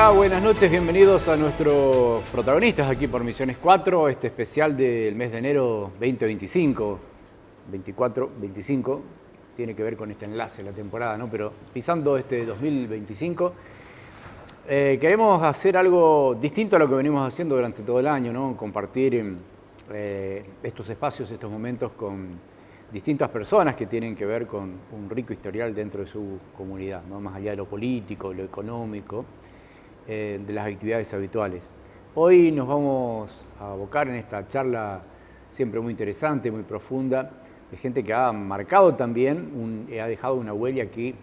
Hola, buenas noches, bienvenidos a nuestros protagonistas aquí por Misiones 4, este especial del mes de enero 2025, 24, 25, tiene que ver con este enlace, la temporada, ¿no? Pero pisando este 2025, queremos hacer algo distinto a lo que venimos haciendo durante todo el año, ¿no? Compartir estos espacios, estos momentos con distintas personas que tienen que ver con un rico historial dentro de su comunidad, ¿no? Más allá de lo político, lo económico, de las actividades habituales. Hoy nos vamos a abocar en esta charla siempre muy interesante, muy profunda, de gente que ha marcado también, ha dejado una huella aquí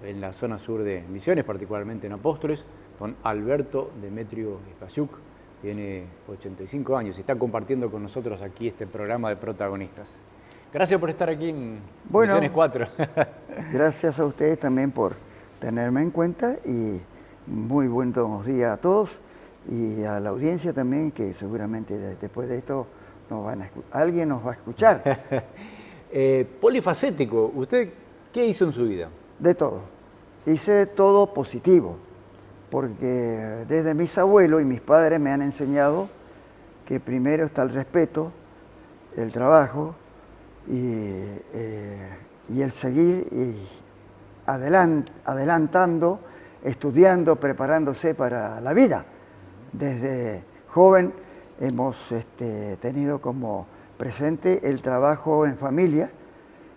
en la zona sur de Misiones, particularmente en Apóstoles, con Alberto Demetrio Spasiuk, tiene 85 años y está compartiendo con nosotros aquí este programa de protagonistas. Gracias por estar aquí en Misiones 4. Gracias a ustedes también por tenerme en cuenta y muy buenos días a todos y a la audiencia también, que seguramente después de esto alguien nos va a escuchar. Polifacético, ¿usted qué hizo en su vida? De todo. Hice todo positivo, porque desde mis abuelos y mis padres me han enseñado que primero está el respeto, el trabajo y el seguir adelantando, estudiando, preparándose para la vida. Desde joven hemos tenido como presente el trabajo en familia,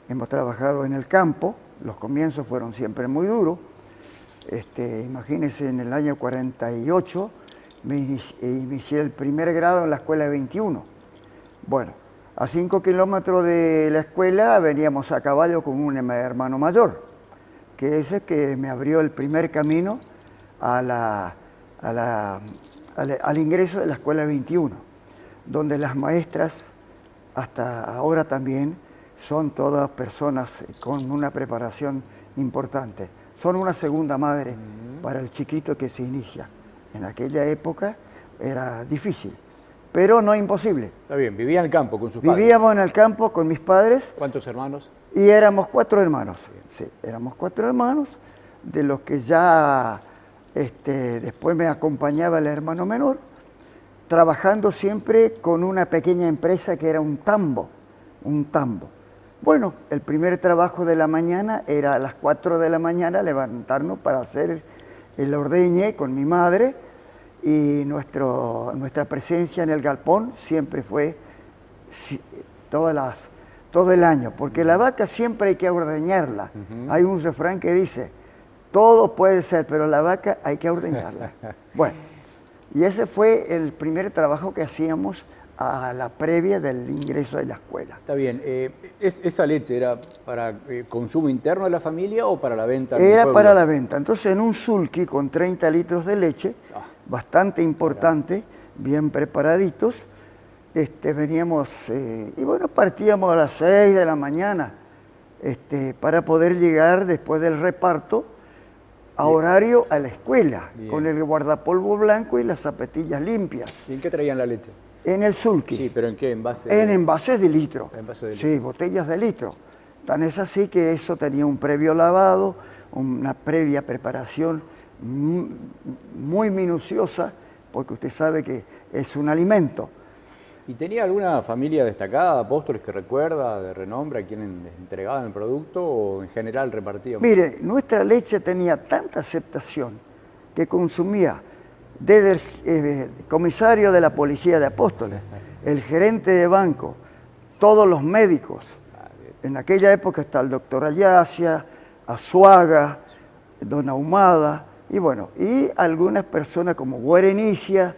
hemos trabajado en el campo, los comienzos fueron siempre muy duros. Imagínense, en el año 48 me inicié el primer grado en la escuela 21. Bueno, a 5 kilómetros de la escuela veníamos a caballo con un hermano mayor, que es el que me abrió el primer camino al ingreso de la escuela 21, donde las maestras, hasta ahora también, son todas personas con una preparación importante. Son una segunda madre para el chiquito que se inicia. En aquella época era difícil, pero no imposible. Está bien, vivía en el campo con sus padres. Vivíamos en el campo con mis padres. ¿Cuántos hermanos? Y éramos 4 hermanos. Sí, éramos 4 hermanos, de los que ya después me acompañaba el hermano menor, trabajando siempre con una pequeña empresa que era un tambo. Bueno, el primer trabajo de la mañana era a las 4 de la mañana levantarnos para hacer el ordeñe con mi madre, y nuestra presencia en el galpón siempre fue todo el año, porque la vaca siempre hay que ordeñarla. Hay un refrán que dice, todo puede ser, pero la vaca hay que ordeñarla. Bueno, y ese fue el primer trabajo que hacíamos a la previa del ingreso de la escuela. Está bien. ¿Esa leche era para consumo interno de la familia o para la venta? Era para la venta. Entonces, en un sulky con 30 litros de leche, bastante importante, bien preparaditos, veníamos, y bueno, partíamos a las 6 de la mañana para poder llegar después del reparto a horario a la escuela, con el guardapolvo blanco y las zapatillas limpias. ¿Y en qué traían la leche? En el sulky. Sí, pero ¿en qué envase? En envases de litro. Sí, botellas de litro. Tan es así que eso tenía un previo lavado, una previa preparación muy minuciosa, porque usted sabe que es un alimento. ¿Y tenía alguna familia destacada, Apóstoles, que recuerda, de renombre, a quienes les entregaban el producto, o en general repartían? Mire, nuestra leche tenía tanta aceptación que consumía desde el comisario de la policía de Apóstoles, el gerente de banco, todos los médicos. En aquella época está el doctor Ayacia, Azuaga, Don Ahumada, y bueno, y algunas personas como Guerenicia,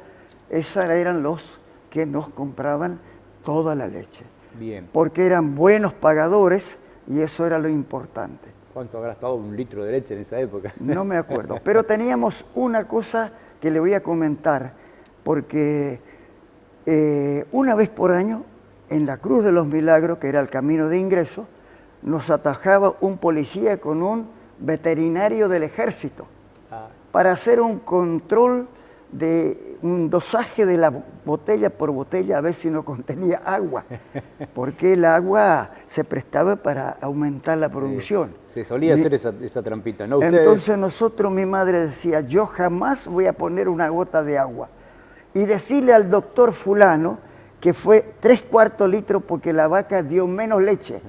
esos eran los que nos compraban toda la leche. Bien. Porque eran buenos pagadores y eso era lo importante. ¿Cuánto habrá estado un litro de leche en esa época? No me acuerdo, pero teníamos una cosa que le voy a comentar, porque una vez por año, en la Cruz de los Milagros, que era el camino de ingreso, nos atajaba un policía con un veterinario del ejército para hacer un control de un dosaje de la botella por botella a ver si no contenía agua, porque el agua se prestaba para aumentar la producción. Se solía hacer esa trampita, ¿no? Entonces nosotros, mi madre decía, yo jamás voy a poner una gota de agua. Y decirle al doctor fulano que fue 3/4 litro porque la vaca dio menos leche,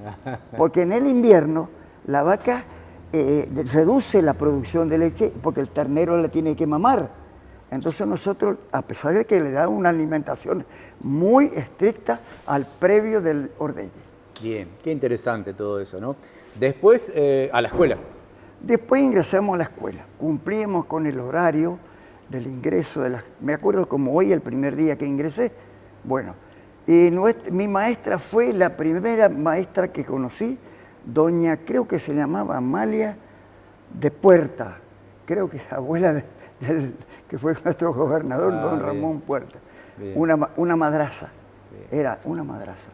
porque en el invierno la vaca reduce la producción de leche porque el ternero la tiene que mamar. Entonces nosotros, a pesar de que le da una alimentación muy estricta al previo del ordeñe. Bien, qué interesante todo eso, ¿no? Después, a la escuela. Después ingresamos a la escuela, cumplimos con el horario del ingreso de la... Me acuerdo como hoy, el primer día que ingresé, bueno, y mi maestra fue la primera maestra que conocí, doña, creo que se llamaba Amalia de Puerta, creo que abuela que fue nuestro gobernador, don Ramón Puerta, una madraza, era una madraza.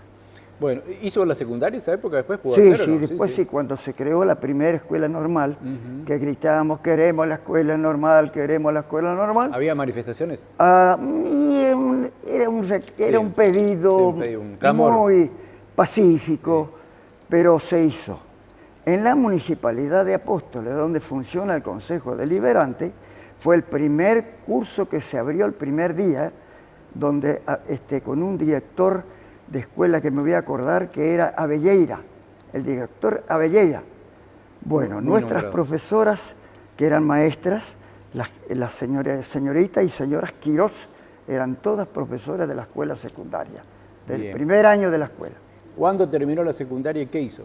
Bueno, ¿hizo la secundaria esa época? ¿Después pudo Sí, hacer, sí, no? después sí, cuando se creó la primera escuela normal, que gritábamos, queremos la escuela normal, queremos la escuela normal. ¿Había manifestaciones? Y era un pedido un clamor. muy pacífico, pero se hizo. En la Municipalidad de Apóstoles, donde funciona el Consejo Deliberante, fue el primer curso que se abrió el primer día, donde con un director de escuela que me voy a acordar, que era Abelleira, el director Abelleira. Bueno, nuestras profesoras, que eran maestras, las señoritas y señoras Quirós, eran todas profesoras de la escuela secundaria, del primer año de la escuela. ¿Cuándo terminó la secundaria y qué hizo?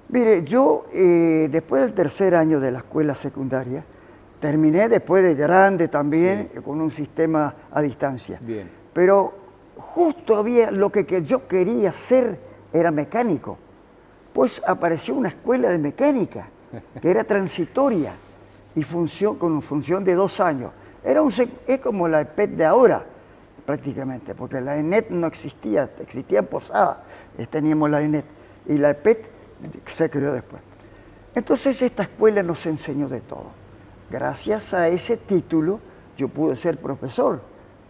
Mire, yo después del tercer año de la escuela secundaria, terminé después de grande también, con un sistema a distancia. Bien. Pero justo había lo que yo quería ser, era mecánico. Pues apareció una escuela de mecánica, que era transitoria, y con función de 2 años. Es como la EPET de ahora, prácticamente, porque la ENET no existía, existía en Posada, teníamos la ENET, y la EPET se creó después. Entonces esta escuela nos enseñó de todo. Gracias a ese título yo pude ser profesor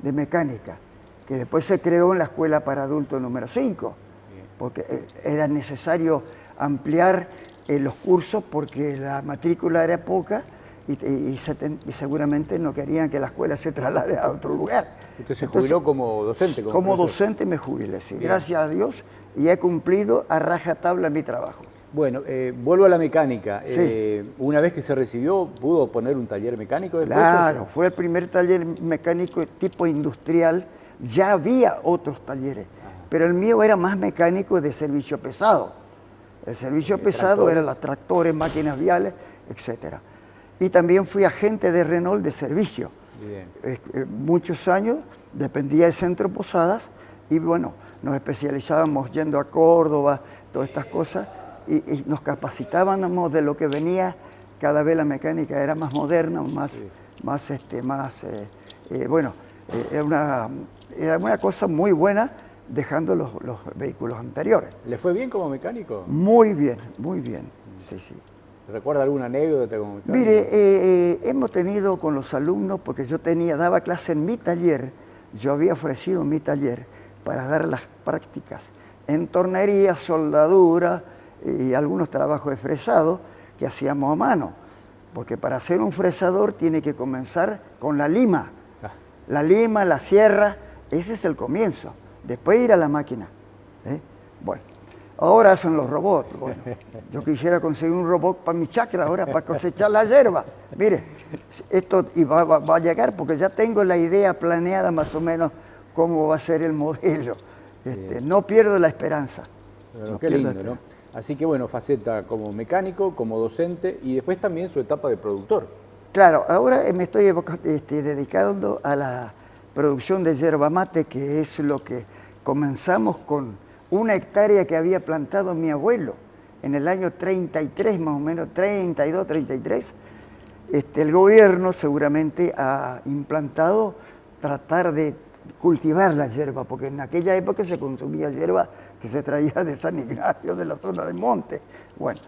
de mecánica, que después se creó en la escuela para adultos número 5, porque era necesario ampliar los cursos porque la matrícula era poca y seguramente no querían que la escuela se traslade a otro lugar. ¿Usted se jubiló como docente? Como docente me jubilé, sí, gracias a Dios, y he cumplido a rajatabla mi trabajo. Bueno, vuelvo a la mecánica. Sí. Una vez que se recibió, ¿pudo poner un taller mecánico después? Claro, fue el primer taller mecánico de tipo industrial. Ya había otros talleres, pero el mío era más mecánico de servicio pesado. El servicio pesado era los tractores, máquinas viales, etc. Y también fui agente de Renault de servicio. Bien. Muchos años, dependía de Centro Posadas, y bueno, nos especializábamos yendo a Córdoba, todas estas cosas, y nos capacitábamos de lo que venía. Cada vez la mecánica era más moderna, era una cosa muy buena, dejando los vehículos anteriores. ¿Le fue bien como mecánico? Muy bien, muy bien. Sí, sí. ¿Recuerda alguna anécdota como mecánico? Mire, hemos tenido con los alumnos, porque yo daba clase en mi taller, yo había ofrecido mi taller para dar las prácticas en tornería, soldadura y algunos trabajos de fresado que hacíamos a mano, porque para hacer un fresador tiene que comenzar con la lima. La lima, la sierra, ese es el comienzo. Después ir a la máquina. Bueno, ahora son los robots. Bueno, yo quisiera conseguir un robot para mi chacra ahora, para cosechar la hierba. Mire, esto va a llegar porque ya tengo la idea planeada más o menos cómo va a ser el modelo. No pierdo la esperanza. Bueno, qué lindo, ¿no? Así que bueno, faceta como mecánico, como docente y después también su etapa de productor. Claro, ahora me estoy dedicando a la producción de yerba mate, que es lo que comenzamos con 1 hectárea que había plantado mi abuelo en el año 33, más o menos, 32, 33. El gobierno seguramente ha implantado tratar de cultivar la yerba, porque en aquella época se consumía yerba que se traía de San Ignacio, de la zona del monte. Bueno,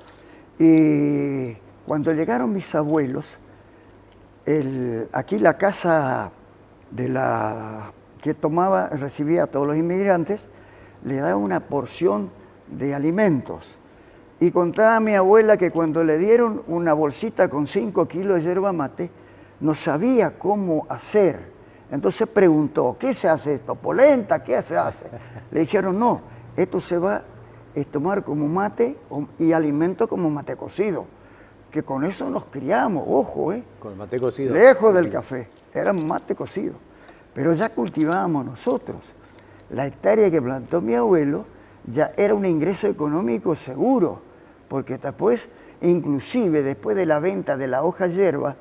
y cuando llegaron mis abuelos, aquí la casa que recibía a todos los inmigrantes, le daba una porción de alimentos. Y contaba mi abuela que cuando le dieron una bolsita con 5 kilos de yerba mate, no sabía cómo hacer. Entonces preguntó, ¿qué se hace esto? ¿Polenta? ¿Qué se hace? Le dijeron, no, esto se va a tomar como mate y alimento como mate cocido. Que con eso nos criamos, ojo, Con el mate cocido. Lejos del café, era mate cocido. Pero ya cultivábamos nosotros. La hectárea que plantó mi abuelo ya era un ingreso económico seguro, porque después, inclusive después de la venta de la hoja yerba,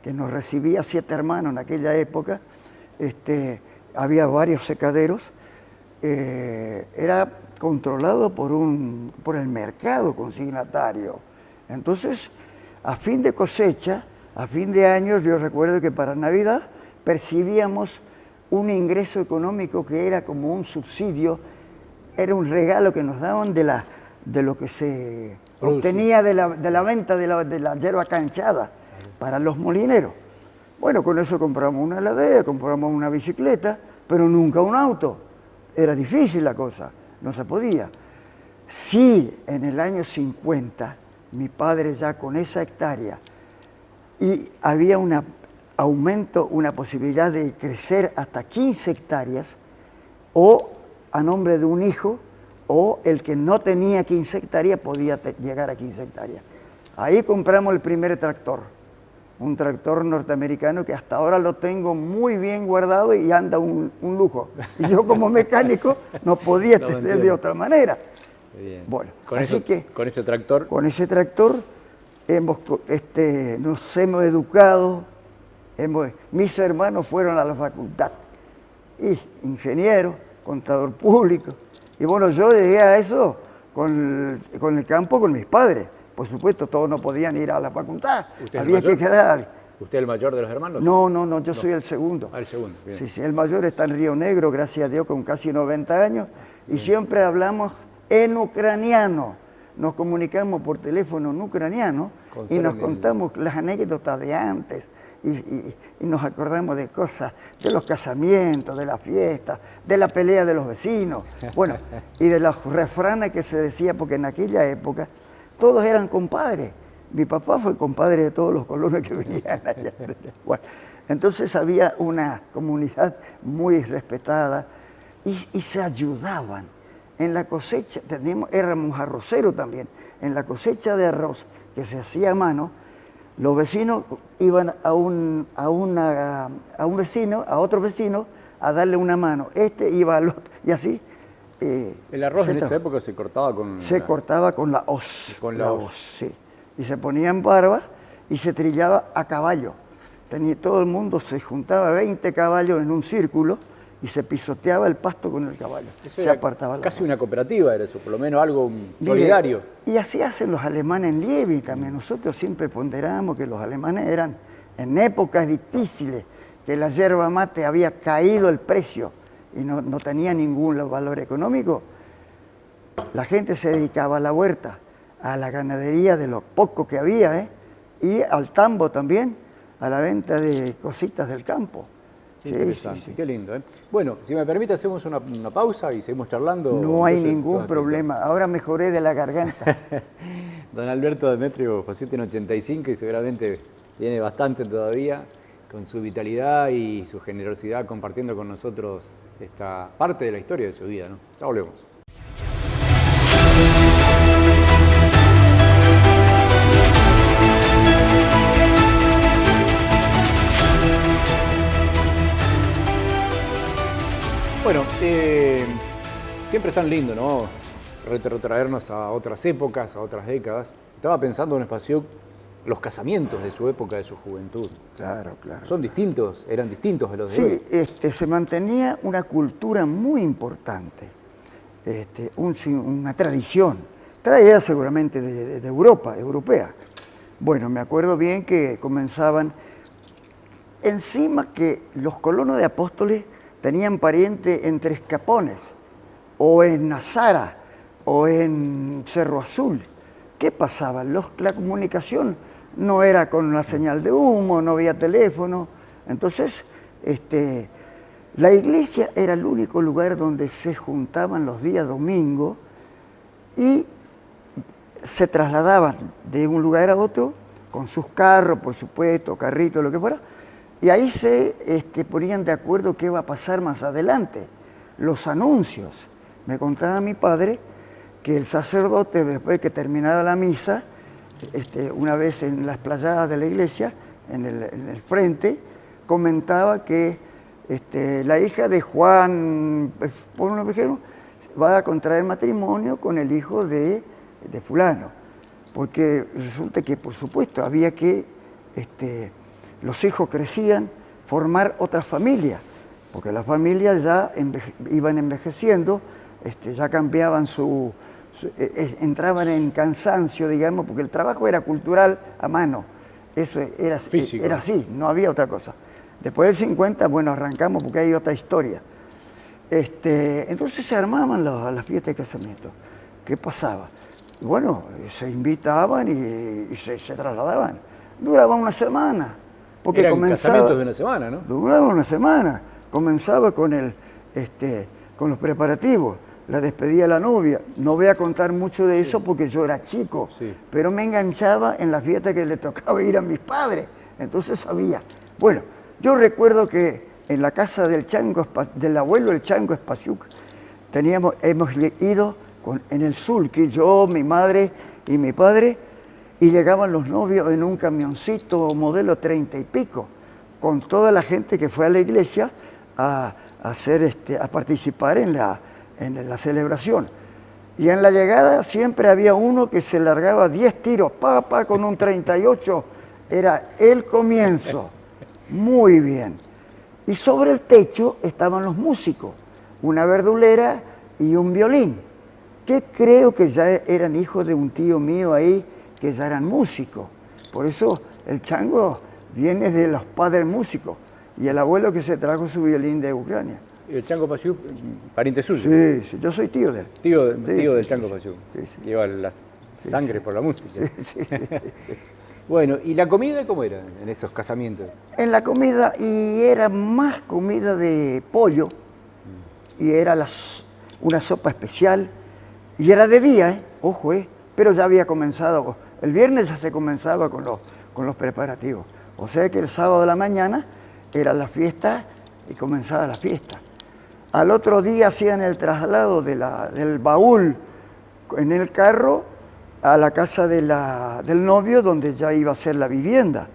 que nos recibía 7 hermanos en aquella época, había varios secaderos, era controlado por el mercado consignatario. Entonces, a fin de cosecha, a fin de año, yo recuerdo que para Navidad percibíamos un ingreso económico que era como un subsidio, era un regalo que nos daban de lo que se obtenía de la venta de la yerba canchada para los molineros. Bueno, con eso compramos una heladera, compramos una bicicleta, pero nunca un auto. Era difícil la cosa, no se podía. Sí, en el año 50, mi padre ya con esa hectárea, y había un aumento, una posibilidad de crecer hasta 15 hectáreas, o a nombre de un hijo, o el que no tenía 15 hectáreas podía llegar a 15 hectáreas. Ahí compramos el primer tractor, un tractor norteamericano que hasta ahora lo tengo muy bien guardado y anda un lujo. Y yo como mecánico no podía tener de otra manera. Bien. Bueno, con ese tractor. Con ese tractor nos hemos educado, mis hermanos fueron a la facultad, y ingeniero, contador público. Y bueno, yo llegué a eso con el campo, con mis padres. Por supuesto, todos no podían ir a la facultad, había que quedar. ¿Usted es el mayor de los hermanos? No, yo soy el segundo. Ah, el segundo, bien. Sí, el mayor está en Río Negro, gracias a Dios, con casi 90 años, y siempre hablamos en ucraniano. Nos comunicamos por teléfono en ucraniano y nos contamos las anécdotas de antes y nos acordamos de cosas, de los casamientos, de las fiestas, de la pelea de los vecinos, bueno, y de los refranes que se decía, porque en aquella época todos eran compadres. Mi papá fue compadre de todos los colonos que venían allá. Bueno, entonces había una comunidad muy respetada y se ayudaban. En la cosecha, éramos arroceros también, en la cosecha de arroz que se hacía a mano, los vecinos iban a otro vecino a darle una mano, iba al otro, y así. El arroz en esa época se cortaba con... cortaba con la hoz. Con la hoz. Sí. Y se ponía en barba y se trillaba a caballo. Todo el mundo se juntaba 20 caballos en un círculo y se pisoteaba el pasto con el caballo. Eso se apartaba casi una cooperativa era eso, por lo menos algo solidario. Y así hacen los alemanes en Liebig también. Nosotros siempre ponderamos que los alemanes eran en épocas difíciles, que la yerba mate había caído el precio y no tenía ningún valor económico. La gente se dedicaba a la huerta, a la ganadería de lo poco que había, y al tambo también, a la venta de cositas del campo. Qué interesante, qué lindo. Bueno, si me permite, hacemos una pausa y seguimos charlando. No hay ningún problema. Ahora mejoré de la garganta. Don Alberto Demetrio José tiene 85 y seguramente tiene bastante todavía, con su vitalidad y su generosidad compartiendo con nosotros esta parte de la historia de su vida, ¿no? Ya volvemos. Bueno, siempre es tan lindo, ¿no? Retrotraernos a otras épocas, a otras décadas. Estaba pensando en espacio los casamientos de su época, de su juventud. Claro, claro. ¿Son distintos? ¿Eran distintos de los de hoy? Sí, se mantenía una cultura muy importante, una tradición, traída seguramente de Europa, europea. Bueno, me acuerdo bien que comenzaban, encima que los colonos de Apóstoles tenían parientes en Tres Capones, o en Nazara, o en Cerro Azul. ¿Qué pasaba? La comunicación no era con la señal de humo, no había teléfono. Entonces, La iglesia era el único lugar donde se juntaban los días domingos y se trasladaban de un lugar a otro con sus carros, por supuesto, carritos, lo que fuera, y ahí se ponían de acuerdo qué iba a pasar más adelante, los anuncios. Me contaba mi padre que el sacerdote, después que terminaba la misa, una vez en las playadas de la iglesia, en el frente, comentaba que la hija de Juan, por un ejemplo, va a contraer matrimonio con el hijo de fulano, porque resulta que, por supuesto, había que, los hijos crecían, formar otra familia, porque las familias ya iban envejeciendo, ya cambiaban entraban en cansancio, digamos, porque el trabajo era cultural a mano, eso era así, no había otra cosa. Después del 50, bueno, arrancamos porque hay otra historia. Entonces se armaban las fiestas de casamiento. ¿Qué pasaba? Bueno, se invitaban y se trasladaban. Duraba una semana. Porque eran casamientos de una semana, ¿no? Duraba una semana. Comenzaba con los preparativos. La despedía de la novia. No voy a contar mucho de eso porque yo era chico, pero me enganchaba en la fiesta que le tocaba ir a mis padres. Entonces sabía. Bueno, yo recuerdo que en la casa del abuelo el Chango Espasiuk, hemos ido en el sulky, yo, mi madre y mi padre, y llegaban los novios en un camioncito modelo 30 y pico, con toda la gente que fue a la iglesia a participar en la celebración. Y en la llegada siempre había uno que se largaba 10 tiros, con un 38, era el comienzo. Muy bien. Y sobre el techo estaban los músicos, una verdulera y un violín, que creo que ya eran hijos de un tío mío ahí, que ya eran músicos. Por eso el Chango viene de los padres músicos, y el abuelo que se trajo su violín de Ucrania. ¿Y el Chango Pasiuk, pariente suyo? Sí, yo soy tío de él. Tío del Chango Pasiuk. Sí. Lleva la sangre por la música. Sí. Bueno, ¿y la comida cómo era en esos casamientos? En la comida, y era más comida de pollo, y era una sopa especial, y era de día, ojo, pero ya había comenzado, el viernes ya se comenzaba con los preparativos. O sea que el sábado de la mañana era la fiesta y comenzaba la fiesta. Al otro día hacían el traslado del baúl en el carro a la casa del novio, donde ya iba a ser la vivienda,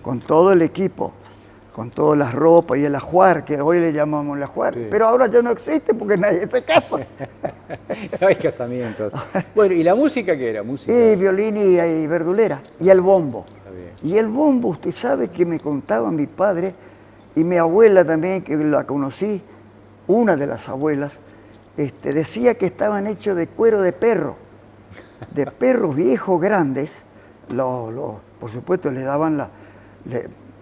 con todo el equipo, con todas las ropas y el ajuar, que hoy le llamamos el ajuar, pero ahora ya no existe porque nadie se casa. No hay casamientos. Bueno, ¿y la música qué era? ¿Música? Y violín y verdulera, y el bombo. Y el bombo, usted sabe que me contaba mi padre, y mi abuela también, que la conocí, una de las abuelas, decía que estaban hechos de cuero de perros viejos grandes, por supuesto le daban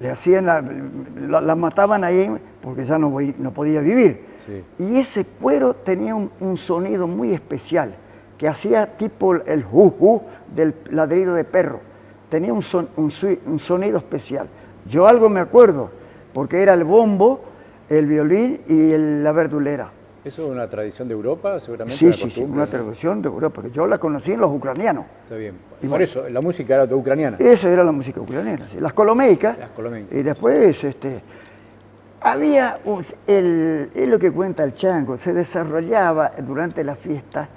le hacían la mataban ahí porque ya no podía vivir. Sí. Y ese cuero tenía un sonido muy especial, que hacía tipo el ju del ladrido de perro. Tenía un sonido especial. Yo algo me acuerdo, porque era el bombo, el violín y la verdulera. ¿Eso es una tradición de Europa, seguramente? Sí, una tradición de Europa, porque yo la conocí en los ucranianos. Está bien. Y por eso, la música era toda ucraniana. Esa era la música ucraniana, sí. Las colomeicas. Y después, había, es lo que cuenta el Chango, se desarrollaba durante la fiesta,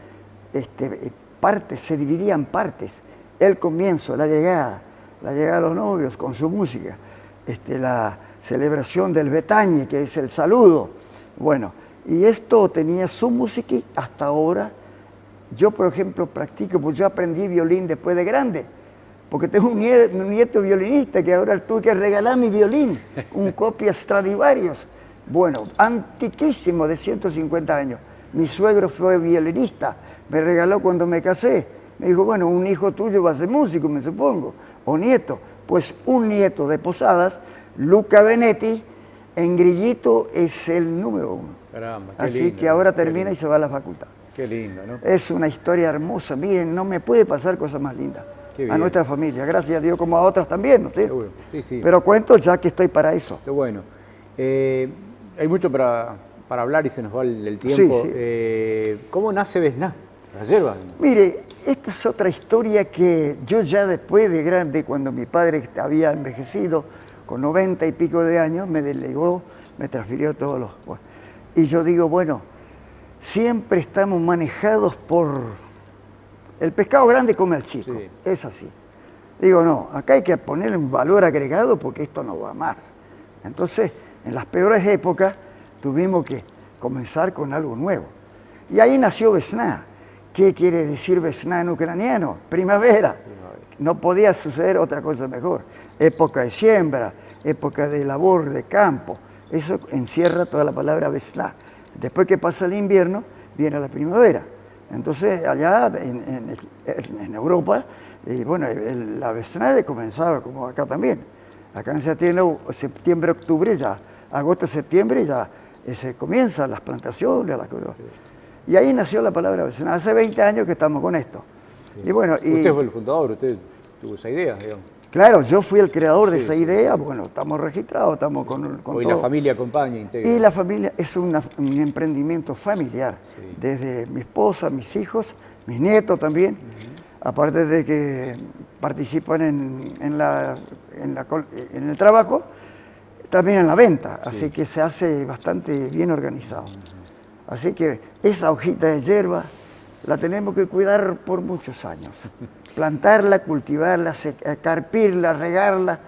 partes, se dividían partes. El comienzo, la llegada de los novios con su música, la celebración del Betañe, que es el saludo. Bueno, y esto tenía su música y hasta ahora. Yo, por ejemplo, practico, pues yo aprendí violín después de grande, porque tengo un nieto violinista que ahora tuve que regalar mi violín, un copia Stradivarius, bueno, antiquísimo, de 150 años. Mi suegro fue violinista, me regaló cuando me casé. Me dijo, bueno, un hijo tuyo va a ser músico, me supongo, o nieto. Pues un nieto de Posadas, Luca Benetti, en Grillito es el número 1. Caramba, qué así lindo, que ahora termina y se va a la facultad. Qué lindo, ¿no? Es una historia hermosa. Miren, no me puede pasar cosa más linda. A nuestra familia, gracias a Dios, como a otras también, ¿no es cierto? Sí. Pero cuento ya que estoy para eso. Qué bueno. Hay mucho para hablar y se nos va el tiempo. Sí, sí. ¿Cómo nace Vesná, la yerba? Mire, esta es otra historia que yo ya después de grande, cuando mi padre había envejecido, con 90 y pico de años, me delegó, me transfirió todos los... Bueno, y yo digo, bueno, siempre estamos manejados por... El pescado grande come al chico, Sí. es así. Digo, no, acá hay que poner un valor agregado porque esto no va más. Entonces, en las peores épocas, tuvimos que comenzar con algo nuevo. Y ahí nació Vesná. ¿Qué quiere decir Vesná en ucraniano? Primavera. No podía suceder otra cosa mejor. Época de siembra, época de labor de campo. Eso encierra toda la palabra Vesná. Después que pasa el invierno, viene la primavera. Entonces, allá en Europa, bueno, la Vesná comenzaba como acá también. Acá en septiembre, octubre ya, agosto, septiembre ya se comienzan las plantaciones, las cosas. Y ahí nació la palabra Vesná. Hace 20 años que estamos con esto. Sí. Y bueno, Usted fue el fundador, usted tuvo esa idea, digamos. Claro, yo fui el creador de Sí, esa sí. idea. Bueno, estamos registrados, estamos con Hoy todo. la familia acompaña, integra. Y la familia es un emprendimiento familiar, Sí. desde mi esposa, mis hijos, mis nietos también, aparte de que participan en el trabajo, también en la venta, así que se hace bastante bien organizado. Así que esa hojita de hierba la tenemos que cuidar por muchos años. Plantarla, cultivarla, carpirla, regarla,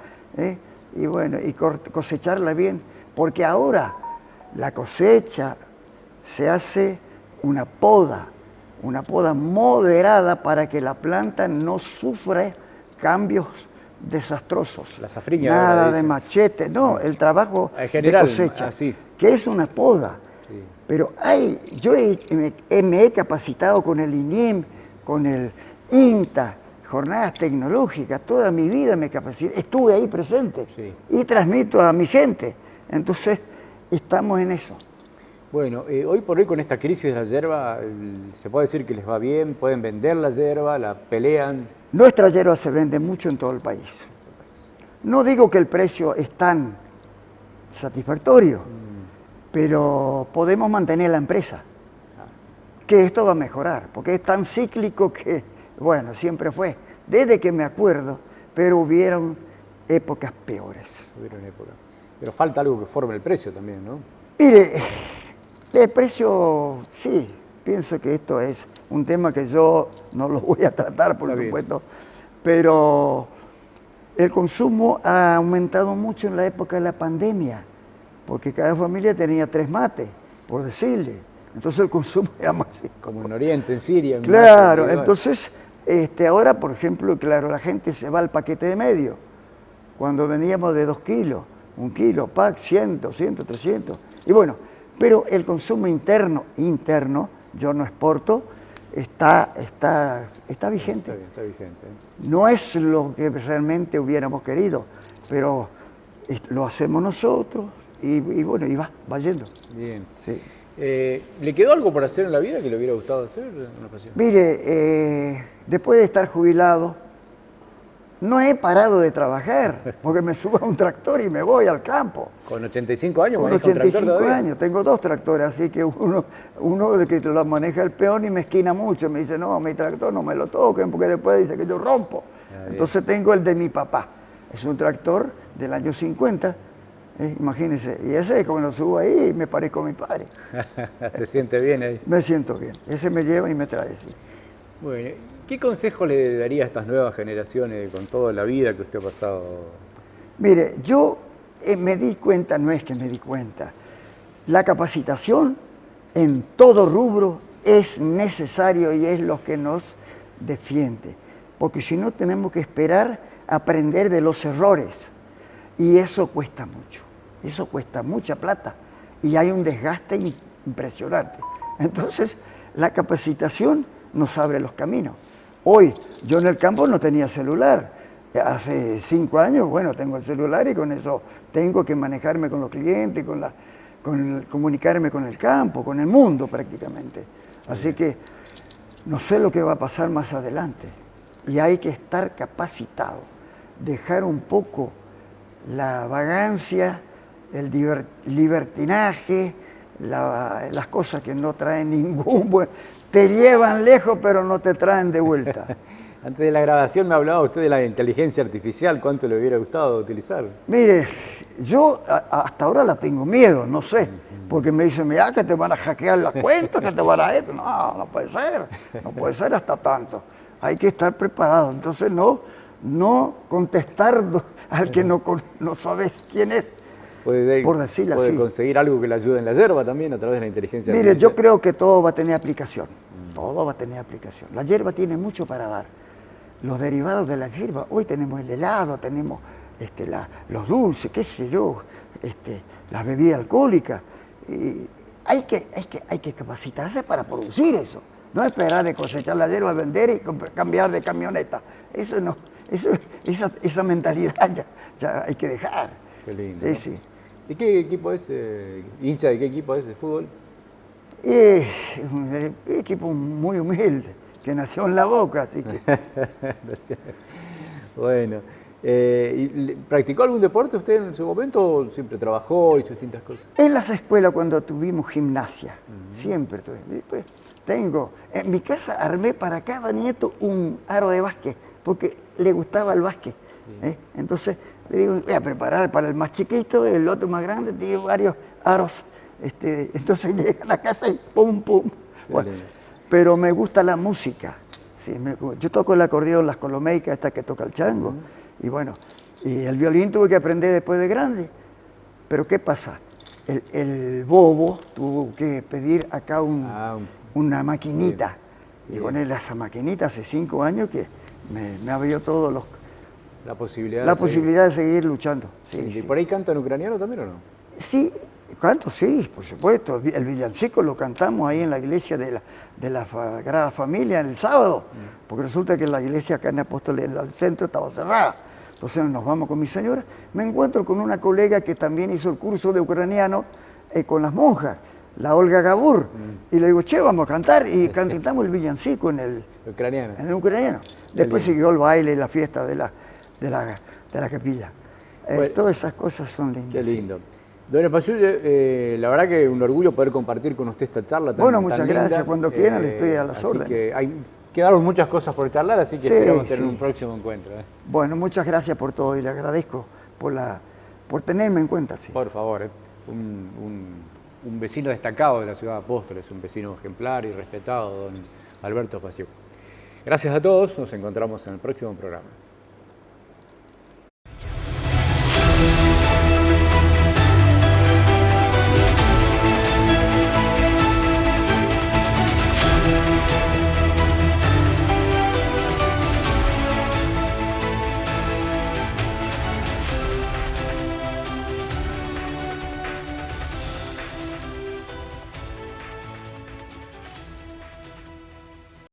y bueno, y cosecharla bien, porque ahora la cosecha se hace una poda moderada para que la planta no sufra cambios desastrosos. La safriña, nada ahora de dicen. machete, no, el trabajo En general, de cosecha, así. que es una poda. Sí. Pero yo me he capacitado con el INIM, con el INTA, jornadas tecnológicas, toda mi vida me capacité, estuve ahí presente Sí. y transmito a mi gente. Entonces, estamos en eso. Bueno, hoy por hoy con esta crisis de la yerba, ¿se puede decir que les va bien? ¿Pueden vender la yerba? ¿La pelean? Nuestra hierba se vende mucho en todo el país. No digo que el precio es tan satisfactorio, pero podemos mantener la empresa. Que esto va a mejorar, porque es tan cíclico que, bueno, siempre fue, desde que me acuerdo, pero hubieron épocas peores. Hubieron época. Pero falta algo que forme el precio también, ¿no? Mire, el precio, sí, pienso que esto es un tema que yo no lo voy a tratar, por Está bien. supuesto, pero el consumo ha aumentado mucho en la época de la pandemia, porque cada familia tenía 3 mates, por decirle. Entonces el consumo era más... Como en Oriente, en Siria. En Claro, Irak, entonces ahora, por ejemplo, claro, la gente se va al paquete de medio. Cuando veníamos de 2 kilos, 1 kilo, pack, 100, 200, 300. Y bueno, pero el consumo interno, yo no exporto, está vigente. Está bien, está vigente. No es lo que realmente hubiéramos querido, pero lo hacemos nosotros y bueno, y va yendo. Bien. Sí. ¿Le quedó algo por hacer en la vida que le hubiera gustado hacer? Una ocasión? Mire, después de estar jubilado, no he parado de trabajar, porque me subo a un tractor y me voy al campo. ¿Con 85 años Con maneja un tractor 85 todavía? años, tengo 2 tractores, así que uno de que lo maneja el peón y me esquina mucho, me dice, no, mi tractor no me lo toquen, porque después dice que yo rompo. Entonces tengo el de mi papá, es un tractor del año 50, imagínense, y ese cuando lo subo ahí me parezco a mi padre. Se siente bien ahí. Me siento bien, ese me lleva y me trae, sí. Bueno, ¿qué consejo le daría a estas nuevas generaciones con toda la vida que usted ha pasado? Mire, yo me di cuenta, no es que me di cuenta, la capacitación en todo rubro es necesario y es lo que nos defiende, porque si no tenemos que esperar a aprender de los errores y eso cuesta mucho, eso cuesta mucha plata y hay un desgaste impresionante. Entonces, la capacitación nos abre los caminos. Hoy, yo en el campo no tenía celular. Hace 5 años, bueno, tengo el celular y con eso tengo que manejarme con los clientes, comunicarme con el campo, con el mundo prácticamente. Así que no sé lo que va a pasar más adelante. Y hay que estar capacitado, dejar un poco la vagancia el libertinaje, las cosas que no traen ningún buen... Te llevan lejos, pero no te traen de vuelta. Antes de la grabación me hablaba usted de la inteligencia artificial, ¿cuánto le hubiera gustado utilizar? Mire, yo hasta ahora la tengo miedo, no sé, porque me dicen, mira, que te van a hackear las cuentas, que te van a esto. No, no puede ser hasta tanto. Hay que estar preparado, entonces no contestar al que no sabes quién es, por decirlo así. Puede conseguir algo que le ayude en la yerba también a través de la inteligencia Mire, artificial. yo creo que todo va a tener aplicación, todo va a tener aplicación. La hierba tiene mucho para dar. Los derivados de la hierba, hoy tenemos el helado, tenemos los dulces, qué sé yo, las bebidas alcohólicas. Y hay que capacitarse para producir eso. No esperar de cosechar la hierba, vender y cambiar de camioneta. Eso no, esa mentalidad ya hay que dejar. Qué lindo. Sí, ¿no? sí. ¿Y qué equipo es? ¿Hincha de qué equipo es de fútbol? Un equipo muy humilde, que nació en La Boca, así que... Bueno, ¿practicó algún deporte usted en su momento o siempre trabajó y hizo distintas cosas? En las escuelas cuando tuvimos gimnasia, siempre tuve. Después en mi casa armé para cada nieto un aro de básquet, porque le gustaba el básquet. Entonces le digo, voy a preparar para el más chiquito, el otro más grande, tiene varios aros. Entonces llegan a casa y pum, pum. Bueno, pero me gusta la música. Sí, yo toco el acordeón, las colomeicas, esta que toca el chango. Y bueno, y el violín tuve que aprender después de grande. Pero ¿qué pasa? El bobo tuvo que pedir acá una maquinita. Y con esa maquinita hace 5 años que me abrió todos los... La posibilidad de seguir luchando. Sí, ¿Y sí. por ahí canta en ucraniano también o no? Sí, canto, sí, por supuesto. El villancico lo cantamos ahí en la iglesia de la Sagrada Familia el sábado, porque resulta que la iglesia acá en Apóstoles, en el centro, estaba cerrada. Entonces nos vamos con mi señora. Me encuentro con una colega que también hizo el curso de ucraniano con las monjas, la Olga Gabur. Y le digo, che, vamos a cantar. Y cantamos el villancico en el ucraniano. Después siguió el baile y la fiesta de la capilla. Bueno, todas esas cosas son lindas. Qué lindo. Don Espasiulle, la verdad que un orgullo poder compartir con usted esta charla tan Bueno, tan muchas linda. gracias. Cuando quieran le estoy a las así órdenes. Que quedaron muchas cosas por charlar, así que esperamos tener un próximo encuentro. Bueno, muchas gracias por todo y le agradezco por tenerme en cuenta. Sí. Por favor, un vecino destacado de la ciudad de Apóstoles, un vecino ejemplar y respetado, don Alberto Espasiulle. Gracias a todos, nos encontramos en el próximo programa.